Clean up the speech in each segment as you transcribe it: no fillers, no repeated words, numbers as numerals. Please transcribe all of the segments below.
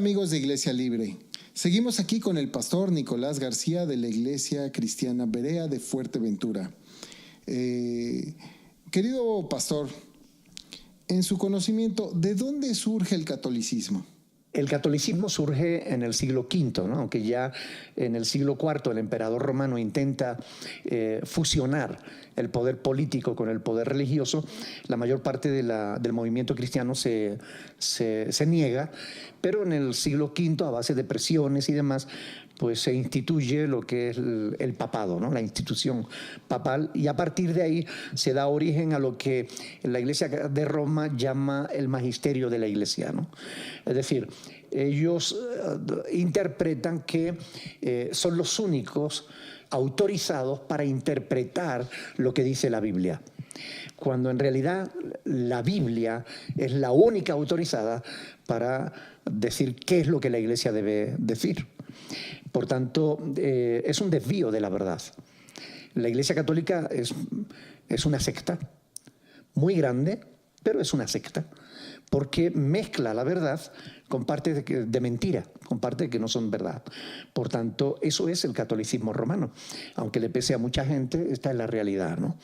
Hola amigos de Iglesia Libre. Seguimos aquí con el pastor Nicolás García de la Iglesia Cristiana Berea de Fuerteventura. Querido pastor, en su conocimiento, ¿de dónde surge el catolicismo? El catolicismo surge en el siglo V, ¿no? Aunque ya en el siglo IV el emperador romano intenta fusionar el poder político con el poder religioso, la mayor parte del movimiento cristiano se niega, pero en el siglo V, a base de presiones y demás, pues se instituye lo que es el papado, ¿no? La institución papal, y a partir de ahí se da origen a lo que la Iglesia de Roma llama el magisterio de la Iglesia, ¿no? Es decir, ellos interpretan que son los únicos autorizados para interpretar lo que dice la Biblia, cuando en realidad la Biblia es la única autorizada para decir qué es lo que la Iglesia debe decir. Por tanto, es un desvío de la verdad. La Iglesia Católica es una secta muy grande, pero es una secta, porque mezcla la verdad con parte de mentira, con parte que no son verdad. Por tanto, eso es el catolicismo romano. Aunque le pese a mucha gente, esta es la realidad, ¿no?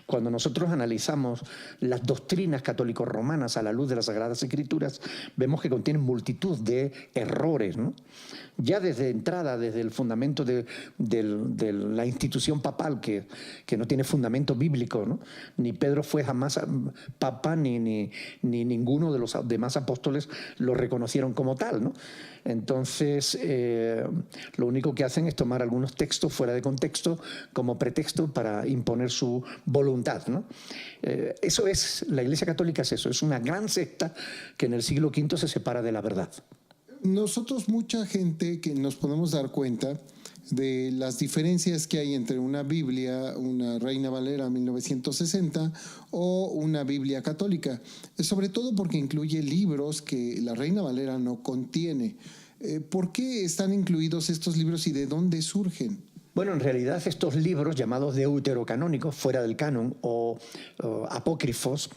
Cuando nosotros analizamos las doctrinas católico-romanas a la luz de las Sagradas Escrituras, vemos que contienen multitud de errores, ¿no? Ya desde entrada, desde el fundamento de la institución papal, que no tiene fundamento bíblico, ¿no? Ni Pedro fue jamás papa, ni ninguno de los demás apóstoles lo reconocieron como tal, ¿no? Entonces, lo único que hacen es tomar algunos textos fuera de contexto como pretexto para imponer su voluntad, ¿no? Eso es, la Iglesia Católica es eso, es una gran secta que en el siglo V se separa de la verdad. Nosotros, mucha gente que nos podemos dar cuenta de las diferencias que hay entre una Biblia, una Reina Valera 1960 o una Biblia católica, sobre todo porque incluye libros que la Reina Valera no contiene. ¿Por qué están incluidos estos libros y de dónde surgen? Bueno, en realidad estos libros llamados deuterocanónicos, fuera del canon, o apócrifos,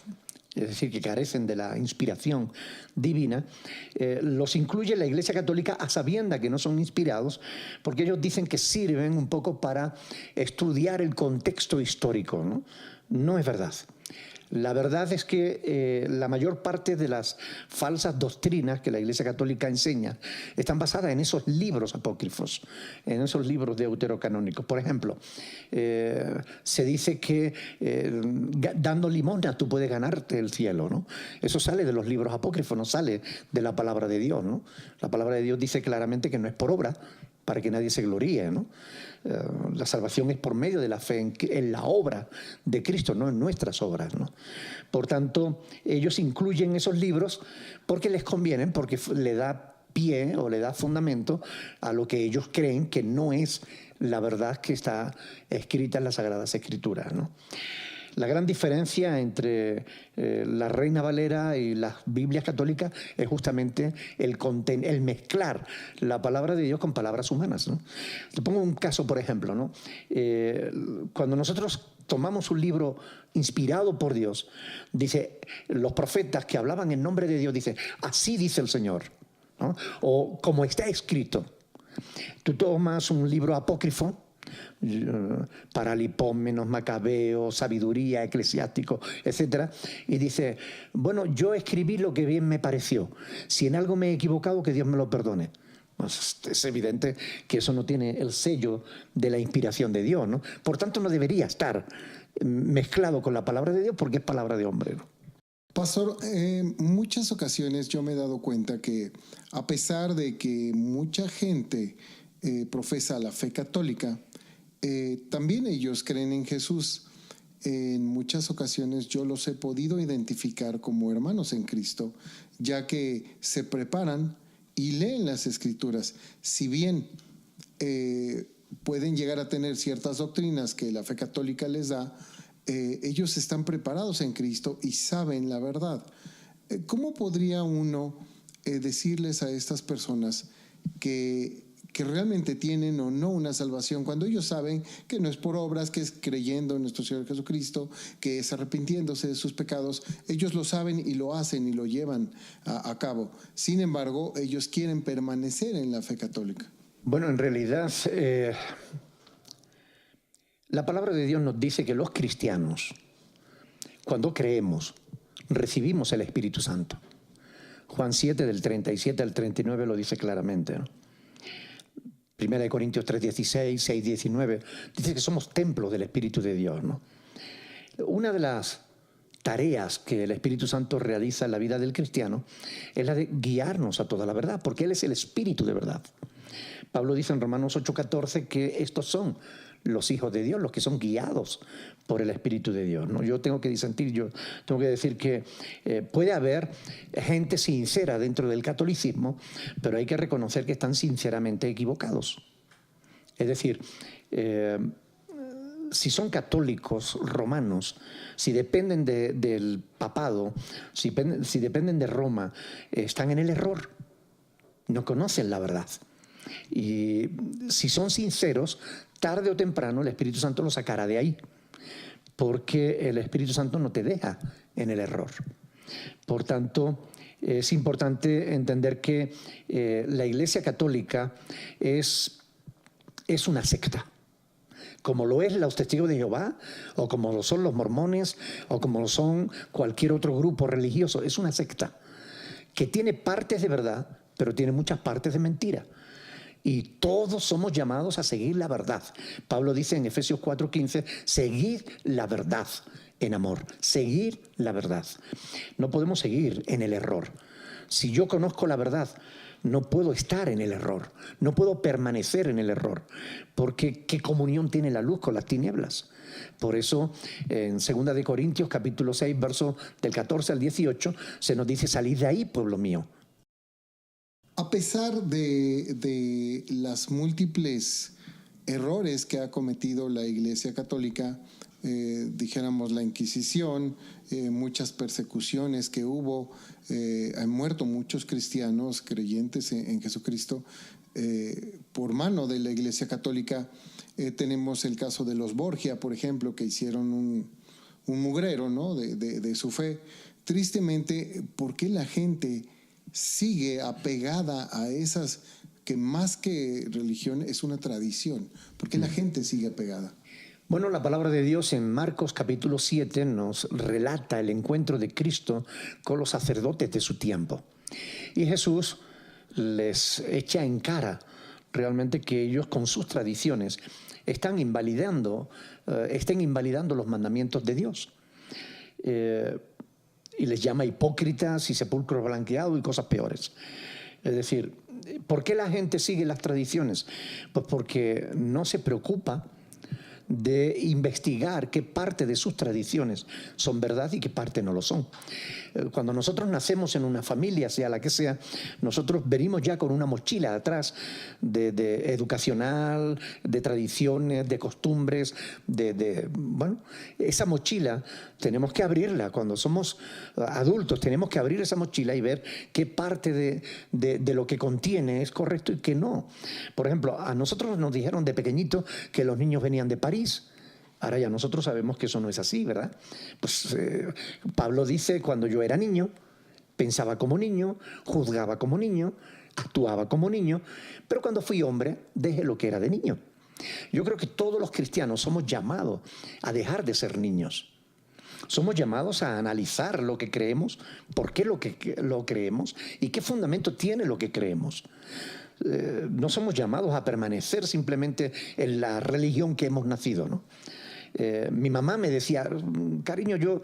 es decir, que carecen de la inspiración divina, los incluye la Iglesia Católica a sabienda que no son inspirados, porque ellos dicen que sirven un poco para estudiar el contexto histórico, ¿no? No es verdad. La verdad es que la mayor parte de las falsas doctrinas que la Iglesia Católica enseña están basadas en esos libros apócrifos, en esos libros deuterocanónicos. Por ejemplo, se dice que dando limosna tú puedes ganarte el cielo, ¿no? Eso sale de los libros apócrifos, no sale de la palabra de Dios, ¿no? La palabra de Dios dice claramente que no es por obra, para que nadie se gloríe, ¿no? La salvación es por medio de la fe en la obra de Cristo, no en nuestras obras, ¿no? Por tanto, ellos incluyen esos libros porque les convienen, porque le da pie o le da fundamento a lo que ellos creen que no es la verdad que está escrita en las Sagradas Escrituras, ¿no? La gran diferencia entre la Reina Valera y las Biblias católicas es justamente el mezclar la palabra de Dios con palabras humanas, ¿no? Te pongo un caso, por ejemplo, ¿no? Cuando nosotros tomamos un libro inspirado por Dios, dice, los profetas que hablaban en nombre de Dios, dice, así dice el Señor, ¿no? O como está escrito. Tú tomas un libro apócrifo, Paralipómenos, Macabeos, Sabiduría, Eclesiástico, etcétera, y dice, bueno, yo escribí lo que bien me pareció, si en algo me he equivocado, que Dios me lo perdone. Pues es evidente que eso no tiene el sello de la inspiración de Dios, ¿no? Por tanto, no debería estar mezclado con la palabra de Dios, porque es palabra de hombre, ¿no? Pastor, en muchas ocasiones yo me he dado cuenta que a pesar de que mucha gente profesa la fe católica, también ellos creen en Jesús. En muchas ocasiones yo los he podido identificar como hermanos en Cristo, ya que se preparan y leen las Escrituras. Si bien pueden llegar a tener ciertas doctrinas que la fe católica les da, ellos están preparados en Cristo y saben la verdad. ¿Cómo podría uno decirles a estas personas que que realmente tienen o no una salvación, cuando ellos saben que no es por obras, que es creyendo en nuestro Señor Jesucristo, que es arrepintiéndose de sus pecados. Ellos lo saben y lo hacen y lo llevan a cabo. Sin embargo, ellos quieren permanecer en la fe católica. Bueno, en realidad, la palabra de Dios nos dice que los cristianos, cuando creemos, recibimos el Espíritu Santo. Juan 7, del 37 al 39, lo dice claramente, ¿no? 1 Corintios 3, 16, 6, 19, dice que somos templos del Espíritu de Dios, ¿no? Una de las tareas que el Espíritu Santo realiza en la vida del cristiano es la de guiarnos a toda la verdad, porque Él es el Espíritu de verdad. Pablo dice en Romanos 8:14 que estos son los hijos de Dios, los que son guiados por el Espíritu de Dios, ¿no? Yo tengo que disentir, yo tengo que decir que puede haber gente sincera dentro del catolicismo, pero hay que reconocer que están sinceramente equivocados. Es decir, si son católicos romanos, si dependen del papado, si dependen de Roma, están en el error, no conocen la verdad. Y si son sinceros, tarde o temprano el Espíritu Santo los sacará de ahí, porque el Espíritu Santo no te deja en el error. Por tanto, es importante entender que la Iglesia Católica es una secta, como lo es los Testigos de Jehová, o como lo son los mormones, o como lo son cualquier otro grupo religioso. Es una secta que tiene partes de verdad, pero tiene muchas partes de mentira. Y todos somos llamados a seguir la verdad. Pablo dice en Efesios 4:15, seguid la verdad en amor, seguir la verdad. No podemos seguir en el error. Si yo conozco la verdad, no puedo estar en el error, no puedo permanecer en el error, porque ¿qué comunión tiene la luz con las tinieblas? Por eso en 2 Corintios capítulo 6, versos del 14 al 18, se nos dice, salid de ahí, pueblo mío. A pesar de las múltiples errores que ha cometido la Iglesia Católica, dijéramos la Inquisición, muchas persecuciones que hubo, han muerto muchos cristianos creyentes en Jesucristo por mano de la Iglesia Católica. Tenemos el caso de los Borgia, por ejemplo, que hicieron un mugrero, ¿no?, de su fe. Tristemente, ¿por qué la gente sigue apegada a esas que más que religión es una tradición? ¿Por qué la gente sigue apegada? Bueno, la palabra de Dios en Marcos capítulo 7 nos relata el encuentro de Cristo con los sacerdotes de su tiempo. Y Jesús les echa en cara realmente que ellos con sus tradiciones estén invalidando los mandamientos de Dios. Y les llama hipócritas y sepulcro blanqueado y cosas peores. Es decir, ¿por qué la gente sigue las tradiciones? Pues porque no se preocupa de investigar qué parte de sus tradiciones son verdad y qué parte no lo son. Cuando nosotros nacemos en una familia, sea la que sea, nosotros venimos ya con una mochila atrás de educacional, de tradiciones, de costumbres, bueno, esa mochila tenemos que abrirla. Cuando somos adultos tenemos que abrir esa mochila y ver qué parte de lo que contiene es correcto y qué no. Por ejemplo, a nosotros nos dijeron de pequeñito que los niños venían de París. Ahora ya nosotros sabemos que eso no es así, ¿verdad? Pues Pablo dice, cuando yo era niño, pensaba como niño, juzgaba como niño, actuaba como niño, pero cuando fui hombre, dejé lo que era de niño. Yo creo que todos los cristianos somos llamados a dejar de ser niños. Somos llamados a analizar lo que creemos, por qué lo creemos y qué fundamento tiene lo que creemos. No somos llamados a permanecer simplemente en la religión que hemos nacido, ¿no? Mi mamá me decía, cariño, yo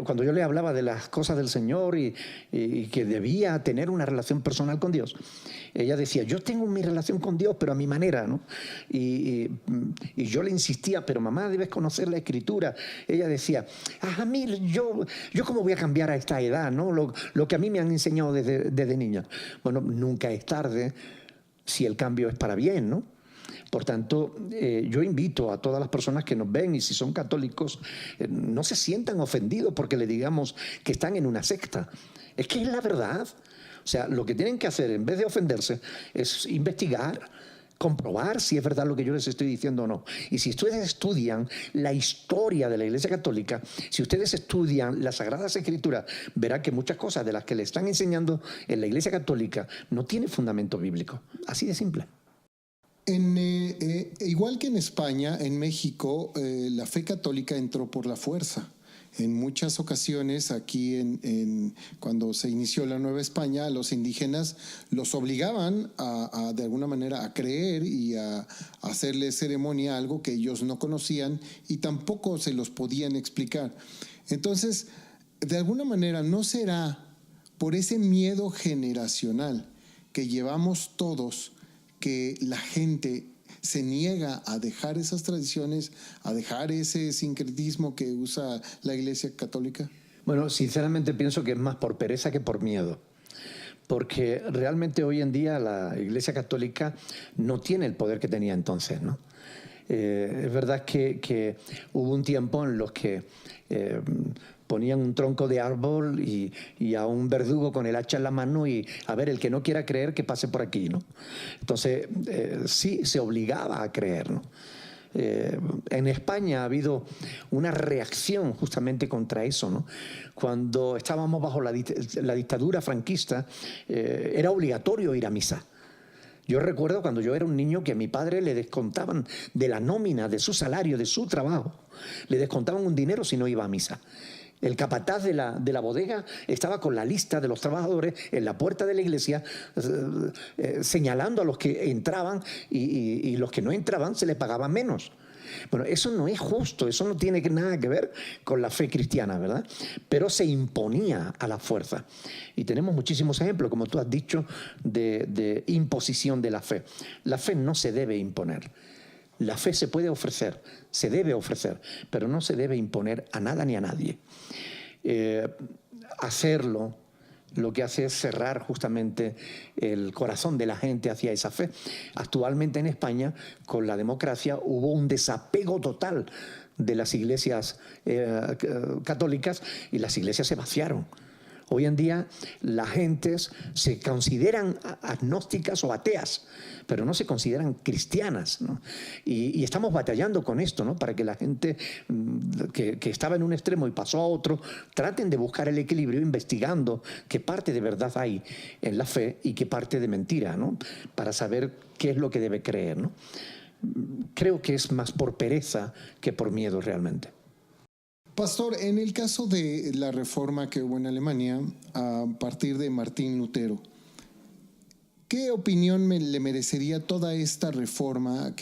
cuando yo le hablaba de las cosas del Señor y que debía tener una relación personal con Dios, ella decía, yo tengo mi relación con Dios, pero a mi manera, ¿no? Y yo le insistía, pero mamá, debes conocer la Escritura. Ella decía, a mí, yo cómo voy a cambiar a esta edad, ¿no? Lo que a mí me han enseñado desde niña. Bueno, nunca es tarde si el cambio es para bien, ¿no? Por tanto, yo invito a todas las personas que nos ven y si son católicos, no se sientan ofendidos porque le digamos que están en una secta. Es que es la verdad. O sea, lo que tienen que hacer en vez de ofenderse es investigar, comprobar si es verdad lo que yo les estoy diciendo o no. Y si ustedes estudian la historia de la Iglesia Católica, si ustedes estudian las Sagradas Escrituras, verán que muchas cosas de las que le están enseñando en la Iglesia Católica no tienen fundamento bíblico. Así de simple. Igual que en España, en México, la fe católica entró por la fuerza. En muchas ocasiones, aquí cuando se inició la Nueva España, a los indígenas los obligaban de alguna manera a creer y a hacerle ceremonia a algo que ellos no conocían y tampoco se los podían explicar. Entonces, de alguna manera, ¿no será por ese miedo generacional que llevamos todos que la gente se niega a dejar esas tradiciones, a dejar ese sincretismo que usa la Iglesia Católica? Bueno, sinceramente pienso que es más por pereza que por miedo. Porque realmente hoy en día la Iglesia Católica no tiene el poder que tenía entonces, ¿no? Es verdad que hubo un tiempo en los que ponían un tronco de árbol y a un verdugo con el hacha en la mano y a ver, el que no quiera creer que pase por aquí, ¿no? Entonces, sí, se obligaba a creer, ¿no? En España ha habido una reacción justamente contra eso, ¿no? Cuando estábamos bajo la dictadura franquista, era obligatorio ir a misa. Yo recuerdo cuando yo era un niño que a mi padre le descontaban de la nómina, de su salario, de su trabajo, le descontaban un dinero si no iba a misa. El capataz de la bodega estaba con la lista de los trabajadores en la puerta de la iglesia, señalando a los que entraban y los que no entraban se les pagaba menos. Bueno, eso no es justo, eso no tiene nada que ver con la fe cristiana, ¿verdad? Pero se imponía a la fuerza. Y tenemos muchísimos ejemplos, como tú has dicho, de imposición de la fe. La fe no se debe imponer. La fe se puede ofrecer, se debe ofrecer, pero no se debe imponer a nada ni a nadie. Hacerlo lo que hace es cerrar justamente el corazón de la gente hacia esa fe. Actualmente en España, con la democracia, hubo un desapego total de las iglesias católicas y las iglesias se vaciaron. Hoy en día las gentes se consideran agnósticas o ateas, pero no se consideran cristianas, ¿no? Y estamos batallando con esto, ¿no? Para que la gente que estaba en un extremo y pasó a otro, traten de buscar el equilibrio investigando qué parte de verdad hay en la fe y qué parte de mentira, ¿no? Para saber qué es lo que debe creer, ¿no? Creo que es más por pereza que por miedo realmente. Pastor, en el caso de la reforma que hubo en Alemania a partir de Martín Lutero, ¿qué opinión le merecería toda esta reforma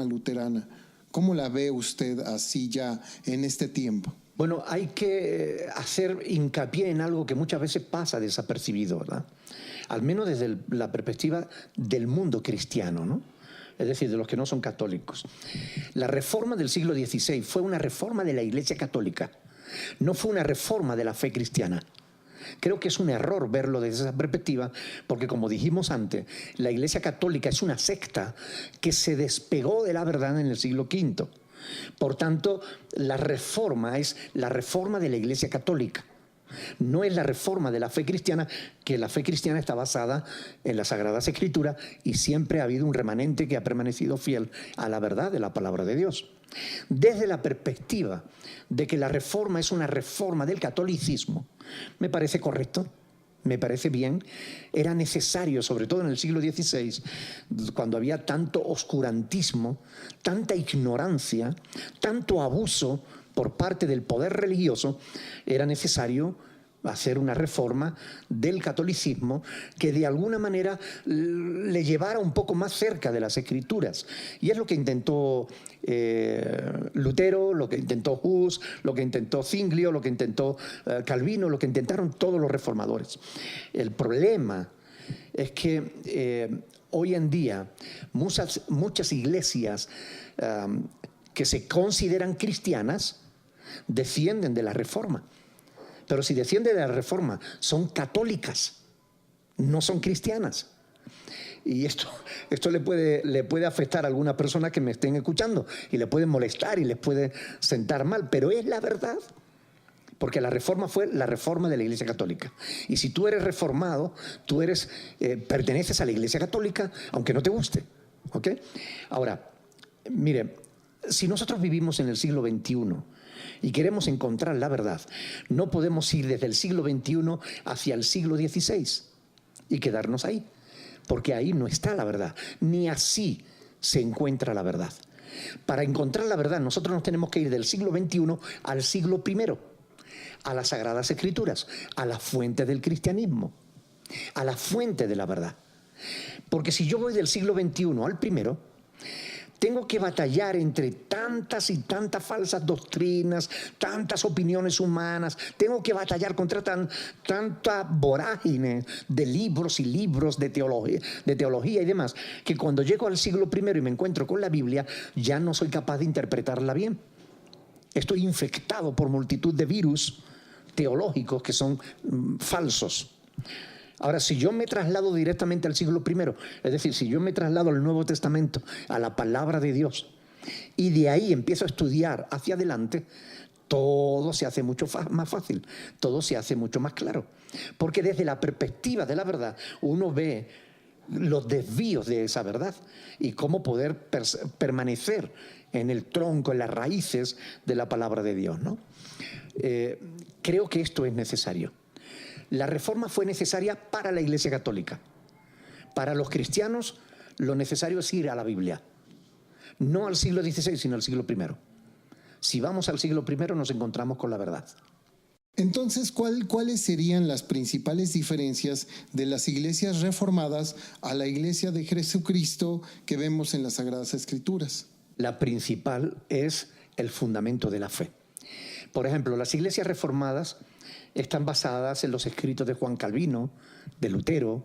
luterana? ¿Cómo la ve usted así ya en este tiempo? Bueno, hay que hacer hincapié en algo que muchas veces pasa desapercibido, ¿verdad? Al menos desde la perspectiva del mundo cristiano, ¿no? Es decir, de los que no son católicos. La reforma del siglo XVI fue una reforma de la Iglesia Católica, no fue una reforma de la fe cristiana. Creo que es un error verlo desde esa perspectiva, porque como dijimos antes, la Iglesia Católica es una secta que se despegó de la verdad en el siglo V. Por tanto, la reforma es la reforma de la Iglesia Católica. No es la reforma de la fe cristiana, que la fe cristiana está basada en las Sagradas Escrituras y siempre ha habido un remanente que ha permanecido fiel a la verdad de la palabra de Dios. Desde la perspectiva de que la reforma es una reforma del catolicismo, me parece correcto, me parece bien. Era necesario, sobre todo en el siglo XVI, cuando había tanto oscurantismo, tanta ignorancia, tanto abuso por parte del poder religioso, era necesario hacer una reforma del catolicismo que de alguna manera le llevara un poco más cerca de las Escrituras. Y es lo que intentó Lutero, lo que intentó Hus, lo que intentó Zwinglio, lo que intentó Calvino, lo que intentaron todos los reformadores. El problema es que hoy en día muchas iglesias que se consideran cristianas descienden de la Reforma. Pero si descienden de la Reforma, son católicas, no son cristianas. Y esto le puede afectar a algunas personas que me estén escuchando y le puede molestar y les puede sentar mal, pero es la verdad. Porque la reforma fue la reforma de la Iglesia Católica. Y si tú eres reformado, tú perteneces a la Iglesia Católica, aunque no te guste. ¿Ok? Ahora, mire, si nosotros vivimos en el siglo XXI y queremos encontrar la verdad, no podemos ir desde el siglo XXI hacia el siglo XVI y quedarnos ahí, porque ahí no está la verdad, ni así se encuentra la verdad. Para encontrar la verdad, nosotros nos tenemos que ir del siglo XXI al siglo I, a las Sagradas Escrituras, a la fuente del cristianismo, a la fuente de la verdad. Porque si yo voy del siglo XXI al primero, tengo que batallar entre tantas y tantas falsas doctrinas, tantas opiniones humanas, tengo que batallar contra tanta vorágine de libros y libros de teología y demás, que cuando llego al siglo I y me encuentro con la Biblia, ya no soy capaz de interpretarla bien. Estoy infectado por multitud de virus teológicos que son falsos. Ahora, si yo me traslado directamente al siglo I, es decir, si yo me traslado al Nuevo Testamento, a la palabra de Dios, y de ahí empiezo a estudiar hacia adelante, todo se hace mucho más fácil, todo se hace mucho más claro. Porque desde la perspectiva de la verdad, uno ve los desvíos de esa verdad y cómo poder permanecer en el tronco, en las raíces de la palabra de Dios, ¿no? Creo que esto es necesario. La reforma fue necesaria para la Iglesia Católica. Para los cristianos, lo necesario es ir a la Biblia. No al siglo XVI, sino al siglo I. Si vamos al siglo I, nos encontramos con la verdad. Entonces, ¿cuáles serían las principales diferencias de las iglesias reformadas a la iglesia de Jesucristo que vemos en las Sagradas Escrituras? La principal es el fundamento de la fe. Por ejemplo, las iglesias reformadas están basadas en los escritos de Juan Calvino, de Lutero,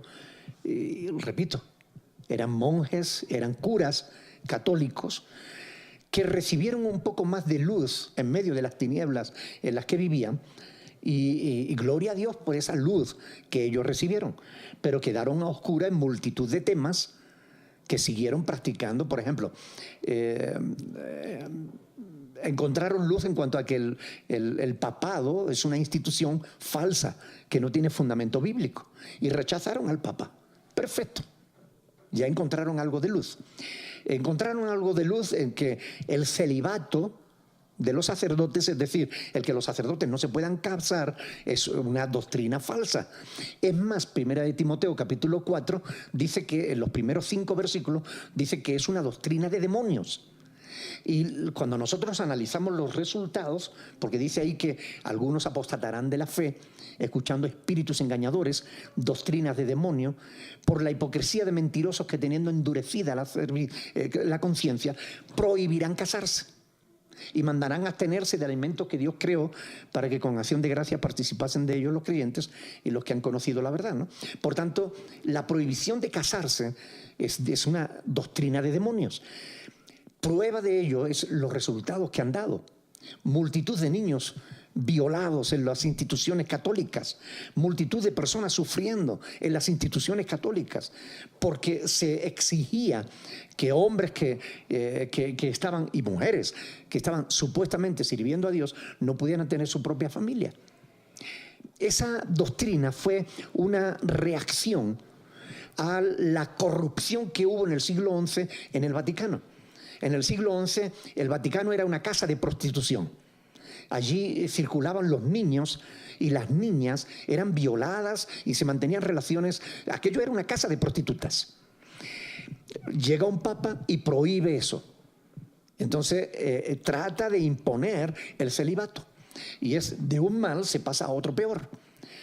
y repito, eran monjes, eran curas católicos que recibieron un poco más de luz en medio de las tinieblas en las que vivían, y gloria a Dios por esa luz que ellos recibieron, pero quedaron a oscuras en multitud de temas que siguieron practicando. Por ejemplo, encontraron luz en cuanto a que el papado es una institución falsa que no tiene fundamento bíblico, y rechazaron al papa. Perfecto, ya encontraron algo de luz. Encontraron algo de luz en que el celibato de los sacerdotes, es decir, el que los sacerdotes no se puedan casar, es una doctrina falsa. Es más, 1 de Timoteo capítulo 4 dice que en los primeros 5 versículos dice que es una doctrina de demonios. Y cuando nosotros analizamos los resultados, porque dice ahí que algunos apostatarán de la fe, escuchando espíritus engañadores, doctrinas de demonio, por la hipocresía de mentirosos que, teniendo endurecida la conciencia, prohibirán casarse y mandarán abstenerse de alimentos que Dios creó para que con acción de gracia participasen de ellos los creyentes y los que han conocido la verdad, ¿no? Por tanto, la prohibición de casarse es una doctrina de demonios. Prueba de ello es los resultados que han dado. Multitud de niños violados en las instituciones católicas, multitud de personas sufriendo en las instituciones católicas, porque se exigía que hombres que estaban, y mujeres que estaban supuestamente sirviendo a Dios, no pudieran tener su propia familia. Esa doctrina fue una reacción a la corrupción que hubo en el siglo XI en el Vaticano. En el siglo XI el Vaticano era una casa de prostitución. Allí circulaban los niños y las niñas eran violadas y se mantenían relaciones. Aquello era una casa de prostitutas. Llega un papa y prohíbe eso. Entonces trata de imponer el celibato. Y de un mal se pasa a otro peor.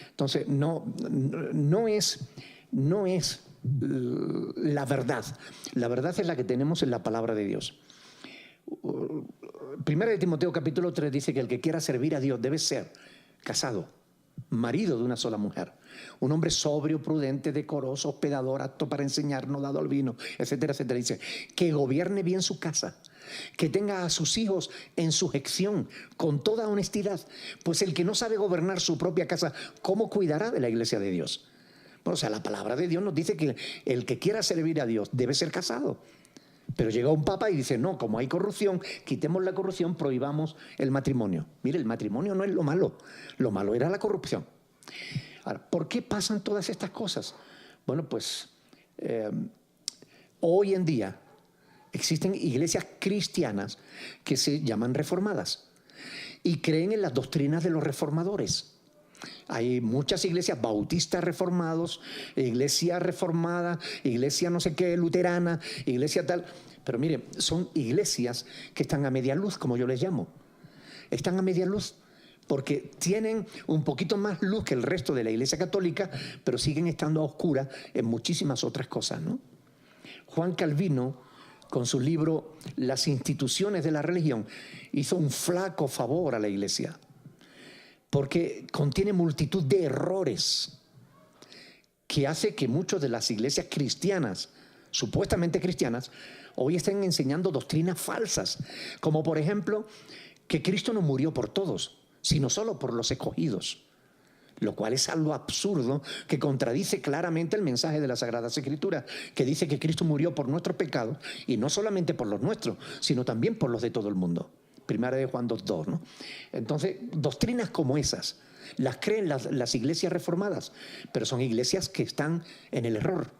Entonces no es la verdad. La verdad es la que tenemos en la palabra de Dios. 1 de Timoteo capítulo 3 dice que el que quiera servir a Dios debe ser casado, marido de una sola mujer, un hombre sobrio, prudente, decoroso, hospedador, apto para enseñar, no dado al vino, etcétera, etcétera. Dice que gobierne bien su casa, que tenga a sus hijos en sujeción con toda honestidad, pues el que no sabe gobernar su propia casa, ¿cómo cuidará de la iglesia de Dios? Bueno, o sea, la palabra de Dios nos dice que el que quiera servir a Dios debe ser casado. Pero llega un papa y dice, no, como hay corrupción, quitemos la corrupción, prohibamos el matrimonio. Mire, el matrimonio no es lo malo era la corrupción. Ahora, ¿por qué pasan todas estas cosas? Bueno, pues hoy en día existen iglesias cristianas que se llaman reformadas y creen en las doctrinas de los reformadores. Hay muchas iglesias bautistas reformados, iglesia reformada, iglesia no sé qué, luterana, iglesia tal. Pero mire, son iglesias que están a media luz, como yo les llamo. Están a media luz porque tienen un poquito más luz que el resto de la iglesia católica, pero siguen estando a oscuras en muchísimas otras cosas, ¿no? Juan Calvino, con su libro Las instituciones de la religión, hizo un flaco favor a la iglesia, porque contiene multitud de errores que hace que muchas de las iglesias cristianas, supuestamente cristianas, hoy estén enseñando doctrinas falsas, como por ejemplo que Cristo no murió por todos, sino solo por los escogidos, lo cual es algo absurdo que contradice claramente el mensaje de las Sagradas Escrituras, que dice que Cristo murió por nuestros pecados y no solamente por los nuestros, sino también por los de todo el mundo. Primera de Juan 2:2, ¿no? Entonces, doctrinas como esas las creen las iglesias reformadas, pero son iglesias que están en el error.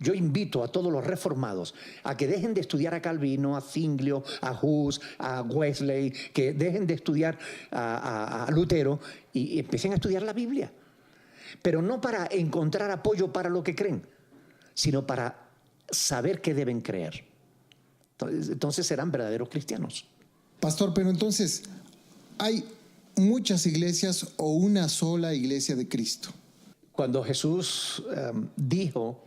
Yo invito a todos los reformados a que dejen de estudiar a Calvino, a Zwinglio, a Hus, a Wesley, que dejen de estudiar a Lutero y empiecen a estudiar la Biblia. Pero no para encontrar apoyo para lo que creen, sino para saber qué deben creer. Entonces serán verdaderos cristianos. Pastor, pero entonces, ¿hay muchas iglesias o una sola iglesia de Cristo? Cuando Jesús dijo,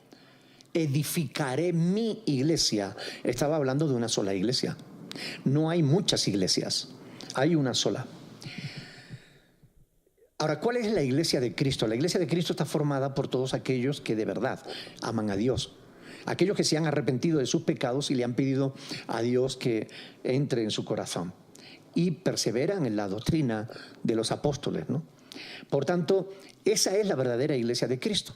edificaré mi iglesia, estaba hablando de una sola iglesia. No hay muchas iglesias, hay una sola. Ahora, ¿cuál es la iglesia de Cristo? La iglesia de Cristo está formada por todos aquellos que de verdad aman a Dios. Aquellos que se han arrepentido de sus pecados y le han pedido a Dios que entre en su corazón y perseveran en la doctrina de los apóstoles, ¿no? Por tanto, esa es la verdadera iglesia de Cristo.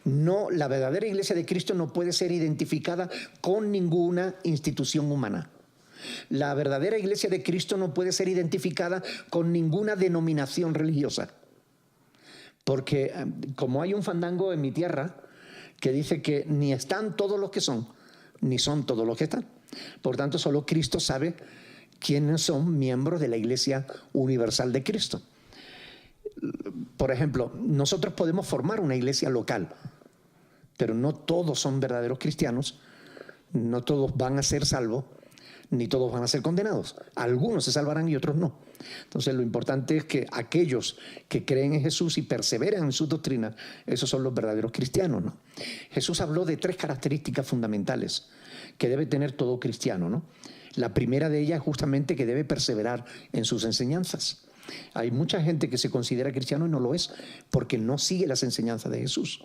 No, la verdadera iglesia de Cristo no puede ser identificada con ninguna institución humana. La verdadera iglesia de Cristo no puede ser identificada con ninguna denominación religiosa. Porque como hay un fandango en mi tierra que dice que ni están todos los que son, ni son todos los que están. Por tanto, solo Cristo sabe quiénes son miembros de la Iglesia Universal de Cristo. Por ejemplo, nosotros podemos formar una iglesia local, pero no todos son verdaderos cristianos, no todos van a ser salvos, ni todos van a ser condenados. Algunos se salvarán y otros no. Entonces lo importante es que aquellos que creen en Jesús y perseveran en sus doctrinas, esos son los verdaderos cristianos, ¿no? Jesús habló de 3 características fundamentales que debe tener todo cristiano, ¿no? La primera de ellas es justamente que debe perseverar en sus enseñanzas. Hay mucha gente que se considera cristiano y no lo es porque no sigue las enseñanzas de Jesús.